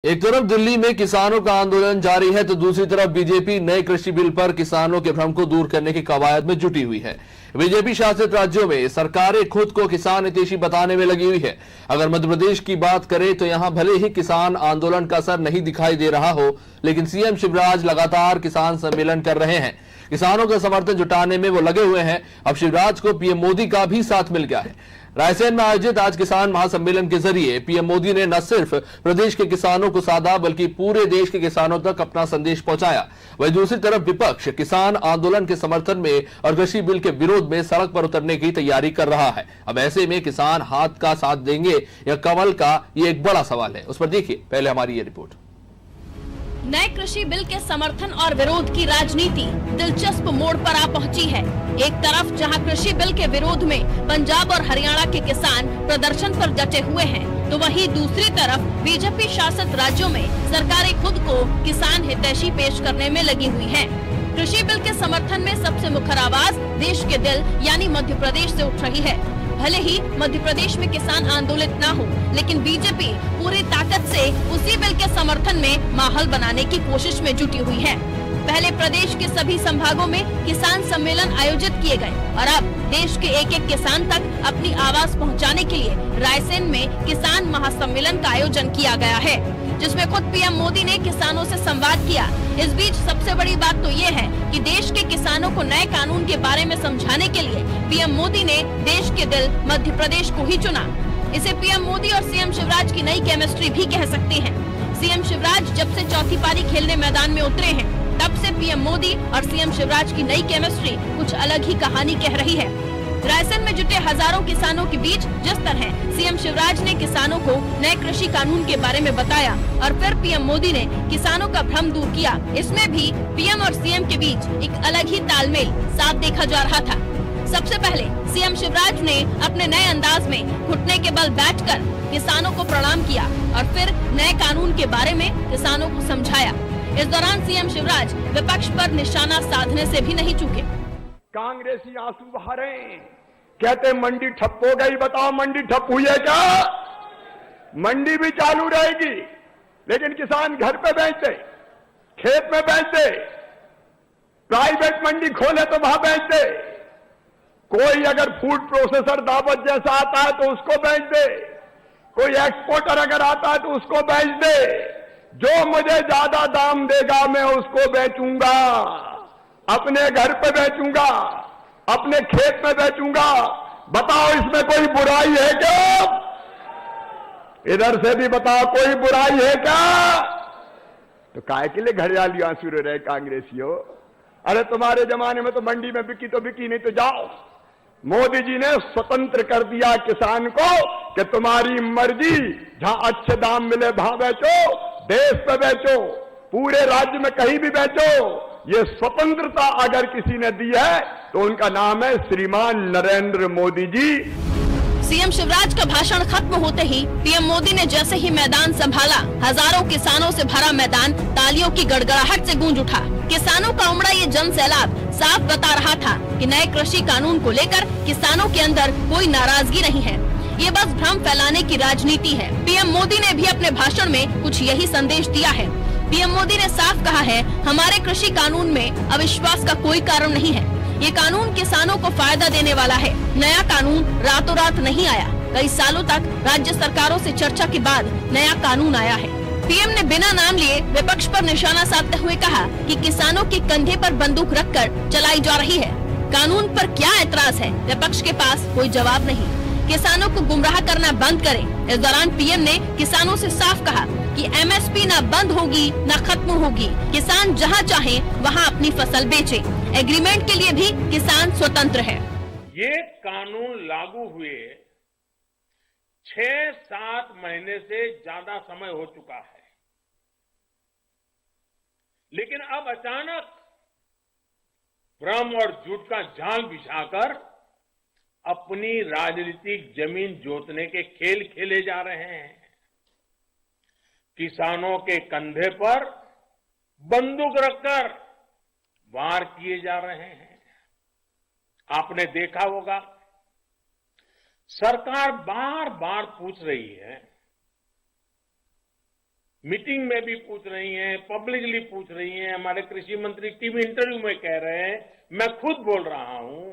एक तरफ दिल्ली में किसानों का आंदोलन जारी है तो दूसरी तरफ बीजेपी नए कृषि बिल पर किसानों के भ्रम को दूर करने की कवायद में जुटी हुई है। बीजेपी शासित राज्यों में सरकारें खुद को किसान हितैषी बताने में लगी हुई है। अगर मध्य प्रदेश की बात करें तो यहां भले ही किसान आंदोलन का असर नहीं दिखाई दे रहा हो, लेकिन सीएम शिवराज लगातार किसान सम्मेलन कर रहे हैं। किसानों का समर्थन जुटाने में वो लगे हुए हैं। अब शिवराज को पीएम मोदी का भी साथ मिल गया है। रायसेन में आयोजित आज किसान महासम्मेलन के जरिए पीएम मोदी ने न सिर्फ प्रदेश के किसानों को साधा बल्कि पूरे देश के किसानों तक अपना संदेश पहुंचाया। वहीं दूसरी तरफ विपक्ष किसान आंदोलन के समर्थन में और कृषि बिल के विरोध में सड़क पर उतरने की तैयारी कर रहा है। अब ऐसे में किसान हाथ का साथ देंगे या कमल का, ये एक बड़ा सवाल है। उस पर देखिए पहले हमारी ये रिपोर्ट। नए कृषि बिल के समर्थन और विरोध की राजनीति दिलचस्प मोड़ पर आ पहुंची है। एक तरफ जहां कृषि बिल के विरोध में पंजाब और हरियाणा के किसान प्रदर्शन पर डटे हुए हैं, तो वहीं दूसरी तरफ बीजेपी शासित राज्यों में सरकारें खुद को किसान हितैषी पेश करने में लगी हुई हैं। कृषि बिल के समर्थन में सबसे मुखर आवाज देश के दिल यानी मध्य प्रदेश से उठ रही है। भले ही मध्य प्रदेश में किसान आंदोलित न हो, लेकिन बीजेपी पूरी ताकत से उसी बिल के समर्थन में माहौल बनाने की कोशिश में जुटी हुई है। पहले प्रदेश के सभी संभागों में किसान सम्मेलन आयोजित किए गए और अब देश के एक एक किसान तक अपनी आवाज पहुंचाने के लिए रायसेन में किसान महासम्मेलन का आयोजन किया गया है, जिसमें खुद पीएम मोदी ने किसानों से संवाद किया। इस बीच सबसे बड़ी बात तो ये है कि देश के किसानों को नए कानून के बारे में समझाने के लिए पीएम मोदी ने देश के दिल मध्य प्रदेश को ही चुना। इसे पीएम मोदी और सीएम शिवराज की नई केमिस्ट्री भी कह सकते हैं। सीएम शिवराज जब से चौथी पारी खेलने मैदान में उतरे हैं, तब से पीएम मोदी और सीएम शिवराज की नई केमिस्ट्री कुछ अलग ही कहानी कह रही है। रायसेन में जुटे हजारों किसानों के बीच जिस तरह सीएम शिवराज ने किसानों को नए कृषि कानून के बारे में बताया और फिर पीएम मोदी ने किसानों का भ्रम दूर किया, इसमें भी पीएम और सीएम के बीच एक अलग ही तालमेल साफ देखा जा रहा था। सबसे पहले सीएम शिवराज ने अपने नए अंदाज में घुटने के बल बैठकर किसानों को प्रणाम किया और फिर नए कानून के बारे में किसानों को समझाया। इस दौरान सीएम शिवराज विपक्ष पर निशाना साधने से भी नहीं चूके। कांग्रेसी आंसू बहा रहे हैं, कहते मंडी ठप हो गई। बताओ मंडी ठप हुई है क्या? मंडी भी चालू रहेगी, लेकिन किसान घर पे बेचते, खेत में बेचते, प्राइवेट मंडी खोले तो वहां बेचते। कोई अगर फूड प्रोसेसर दावत जैसा आता है तो उसको बेच दे, कोई एक्सपोर्टर अगर आता है तो उसको बेच दे। जो मुझे ज्यादा दाम देगा मैं उसको बेचूंगा, अपने घर पे बेचूंगा, अपने खेत में बेचूंगा। बताओ इसमें कोई बुराई है क्या? इधर से भी बताओ कोई बुराई है क्या? तो काहे के लिए घड़ियाली आंसू रो रहे कांग्रेसियों? अरे तुम्हारे जमाने में तो मंडी में बिकी तो बिकी, नहीं तो जाओ। मोदी जी ने स्वतंत्र कर दिया किसान को कि तुम्हारी मर्जी, जहां अच्छे दाम मिले वहां बेचो, देश पे बेचो, पूरे राज्य में कहीं भी बेचो। ये स्वतंत्रता अगर किसी ने दी है तो उनका नाम है श्रीमान नरेंद्र मोदी जी। सीएम शिवराज का भाषण खत्म होते ही पीएम मोदी ने जैसे ही मैदान संभाला, हजारों किसानों से भरा मैदान तालियों की गड़गड़ाहट से गूंज उठा। किसानों का उमड़ा ये जन सैलाब साफ बता रहा था कि नए कृषि कानून को लेकर किसानों के अंदर कोई नाराजगी नहीं है, ये बस भ्रम फैलाने की राजनीति है। पीएम मोदी ने भी अपने भाषण में कुछ यही संदेश दिया है। पीएम मोदी ने साफ कहा है, हमारे कृषि कानून में अविश्वास का कोई कारण नहीं है। ये कानून किसानों को फायदा देने वाला है। नया कानून रातों रात नहीं आया, कई सालों तक राज्य सरकारों से चर्चा के बाद नया कानून आया है। पीएम ने बिना नाम लिए विपक्ष पर निशाना साधते हुए कहा कि किसानों के कंधे पर बंदूक रखकर चलाई जा रही है। कानून पर क्या ऐतराज है? विपक्ष के पास कोई जवाब नहीं। किसानों को गुमराह करना बंद करें। इस दौरान पीएम ने किसानों से साफ कहा कि एमएसपी ना बंद होगी ना खत्म होगी। किसान जहां चाहे वहां अपनी फसल बेचे। एग्रीमेंट के लिए भी किसान स्वतंत्र है। ये कानून लागू हुए 6-7 महीने से ज्यादा समय हो चुका है, लेकिन अब अचानक भ्रम और झूठ का जाल बिछाकर अपनी राजनीतिक जमीन जोतने के खेल खेले जा रहे हैं। किसानों के कंधे पर बंदूक रखकर वार किए जा रहे हैं। आपने देखा होगा, सरकार बार बार पूछ रही है मीटिंग में भी पूछ रही हैं, पब्लिकली पूछ रही हैं, हमारे कृषि मंत्री टीवी इंटरव्यू में कह रहे हैं, मैं खुद बोल रहा हूं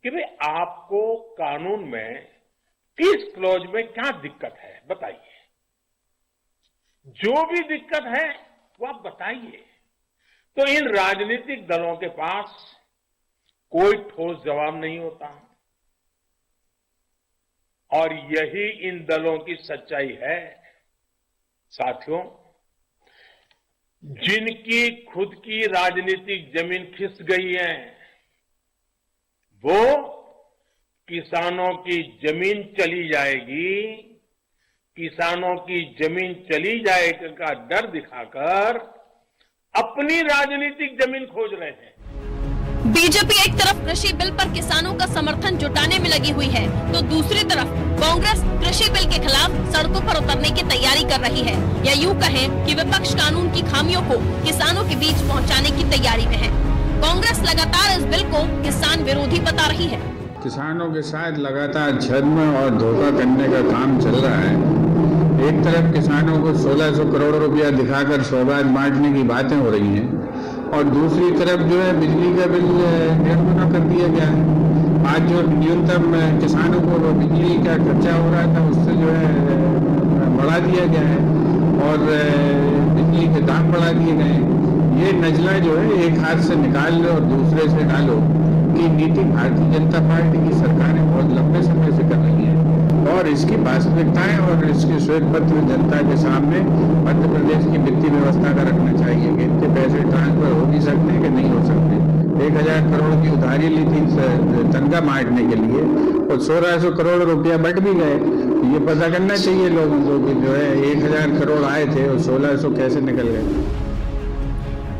कि भाई आपको कानून में किस क्लॉज में क्या दिक्कत है बताइए। जो भी दिक्कत है वो आप बताइए। तो इन राजनीतिक दलों के पास कोई ठोस जवाब नहीं होता और यही इन दलों की सच्चाई है। साथियों, जिनकी खुद की राजनीतिक जमीन खिस गई है वो किसानों की जमीन चली जाएगी, किसानों की जमीन चली जाएगी का डर दिखाकर अपनी राजनीतिक जमीन खोज रहे हैं। बीजेपी एक तरफ कृषि बिल पर किसानों का समर्थन जुटाने में लगी हुई है तो दूसरी तरफ कांग्रेस कृषि बिल के खिलाफ सड़कों पर उतरने की तैयारी कर रही है, या यूं कहें कि विपक्ष कानून की खामियों को किसानों के बीच पहुंचाने की तैयारी में है। कांग्रेस लगातार इस बिल को किसान विरोधी बता रही है। किसानों के साथ लगातार छद्म और धोखा करने का काम चल रहा है। एक तरफ किसानों को 1600 करोड़ रुपया दिखाकर सौगात बांटने की बातें हो रही हैं और दूसरी तरफ जो है बिजली का बिल 1.5 गुना कर दिया गया है। आज जो न्यूनतम किसानों को बिजली का खर्चा हो रहा था उससे जो है बढ़ा दिया गया है और बिजली के दाम बढ़ा दिए गए। ये नजला जो है एक हाथ से निकाल लो और दूसरे से डालो की नीति भारतीय जनता पार्टी की सरकारें बहुत लंबे समय से कर रही है और इसकी वास्तविकताएं और इसके श्वेत पत्र जनता के सामने मध्य प्रदेश की वित्तीय व्यवस्था का रखना चाहिए कि इतने पैसे ट्रांसफर हो भी सकते हैं कि नहीं हो सकते। 1000 करोड़ की उधारी ली थी तनख्वाह बांटने के लिए और 1600 करोड़ रुपया बट भी गए। ये पता करना चाहिए लोगों को कि जो है 1000 करोड़ आए थे और 1600 कैसे निकल गए।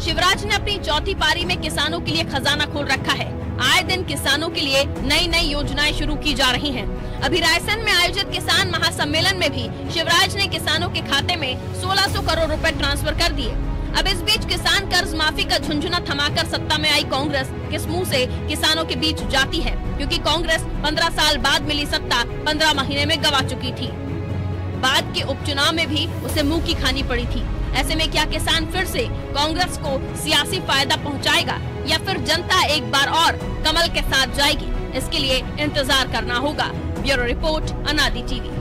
शिवराज ने अपनी चौथी पारी में किसानों के लिए खजाना खोल रखा है। आए दिन किसानों के लिए नई नई योजनाएं शुरू की जा रही हैं। अभी रायसेन में आयोजित किसान महासम्मेलन में भी शिवराज ने किसानों के खाते में 1600 करोड़ रुपए ट्रांसफर कर दिए। अब इस बीच किसान कर्ज माफी का झुंझुना थमाकर सत्ता में आई कांग्रेस किस मुंह से किसानों के बीच जाती है, क्योंकि कांग्रेस 15 साल बाद मिली सत्ता 15 महीने में गंवा चुकी थी। बाद के उपचुनाव में भी उसे मुंह की खानी पड़ी थी। ऐसे में क्या किसान फिर से कांग्रेस को सियासी फायदा पहुंचाएगा या फिर जनता एक बार और कमल के साथ जाएगी? इसके लिए इंतजार करना होगा। ब्यूरो रिपोर्ट, अनादि टीवी।